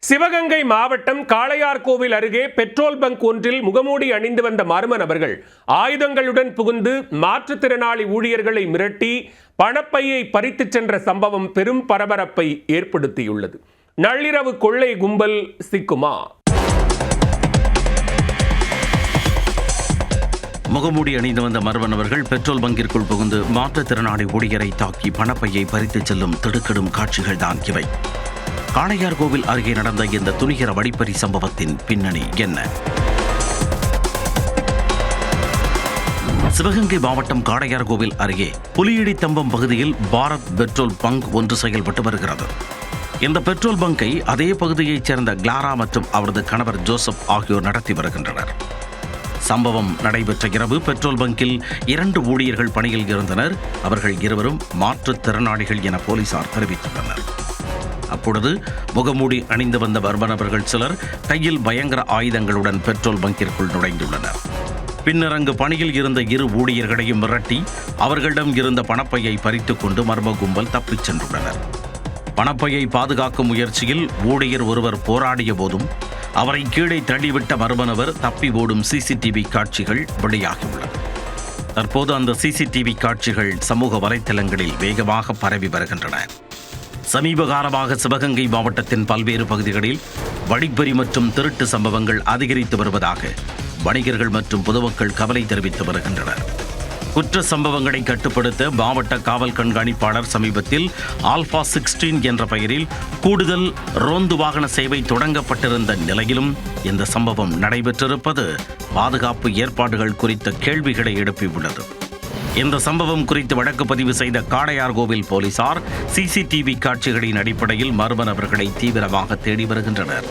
சிவகங்கை மாவட்டம் காளையார்கோவில் அருகே petrol bunk ஒன்றில் முகமூடி அணிந்து வந்த மர்ம நபர்கள் ஆயுதங்களுடன் புகுந்து மாற்றுத்திறனாளி ஊழியர்களை மிரட்டி பணப்பையை பறித்துச் சென்ற சம்பவம் பெரும் பரபரப்பை ஏற்படுத்தியுள்ளது. நள்ளிரவு கொள்ளை கும்பல் சிக்குமா? முகமூடி அணிந்து வந்த மர்ம நபர்கள் பெட்ரோல் பங்கிற்குள் புகுந்து மாற்றுத்திறனாளி ஊழியரை தாக்கி பணப்பையை பறித்துச் செல்லும் திடுக்கிடும் காட்சிகள் தான் இவை. காளையார்கோவில் அருகே நடந்த இந்த துணிகர வழிப்பறி சம்பவத்தின் பின்னணி என்ன? சிவகங்கை மாவட்டம் காளையார்கோவில் அருகே புலியடி தம்பம் பகுதியில் பாரத் பெட்ரோல் பங்க் ஒன்று செயல்பட்டு வருகிறது. இந்த பெட்ரோல் பங்கை அதே பகுதியைச் சேர்ந்த கிளாரா மற்றும் அவரது கணவர் ஜோசப் ஆகியோர் நடத்தி வருகின்றனர். சம்பவம் நடைபெற்ற இரவு பெட்ரோல் பங்கில் 2 ஊழியர்கள் பணியில் இருந்தனர். அவர்கள் இருவரும் மாற்றுத்திறனாளிகள் என போலீசார் தெரிவித்துள்ளனர். அப்பொழுது முகமூடி அணிந்து வந்த மர்ம நபர்கள் சிலர் கையில் பயங்கர ஆயுதங்களுடன் பெட்ரோல் பங்கிற்குள் நுழைந்துள்ளனர். பின்னர் அங்கு பணியில் இருந்த 2 ஊழியர்களையும் மிரட்டி அவர்களிடம் இருந்த பணப்பையை பறித்துக் கொண்டு மர்ம கும்பல் தப்பிச் சென்றுள்ளனர். பணப்பையை பாதுகாக்கும் முயற்சியில் ஊழியர் ஒருவர் போராடிய போதும் அவரை கீழே தள்ளிவிட்ட மர்ம நபர் தப்பி ஓடும் சிசிடிவி காட்சிகள் வெளியாகியுள்ளது. தற்போது அந்த சிசிடிவி காட்சிகள் சமூக வலைத்தளங்களில் வேகமாக பரவி வருகின்றன. சமீப காலமாக சிவகங்கை மாவட்டத்தின் பல்வேறு பகுதிகளில் வழிப்பறி மற்றும் திருட்டு சம்பவங்கள் அதிகரித்து வருவதாக வணிகர்கள் மற்றும் பொதுமக்கள் கவலை தெரிவித்து வருகின்றனர். குற்ற சம்பவங்களை கட்டுப்படுத்த மாவட்ட காவல் கண்காணிப்பாளர் சமீபத்தில் ஆல்பா 16 என்ற பெயரில் கூடுதல் ரோந்து வாகன சேவை தொடங்கப்பட்டிருந்த நிலையிலும் இந்த சம்பவம் நடைபெற்றிருப்பது பாதுகாப்பு ஏற்பாடுகள் குறித்த கேள்விகளை எழுப்பியுள்ளது. இந்த சம்பவம் குறித்து வழக்கு பதிவு செய்த காளையார்கோவில் போலீசார் சிசிடிவி காட்சிகளின் அடிப்படையில் மர்ம நபர்களை தீவிரமாக தேடி வருகின்றனர்.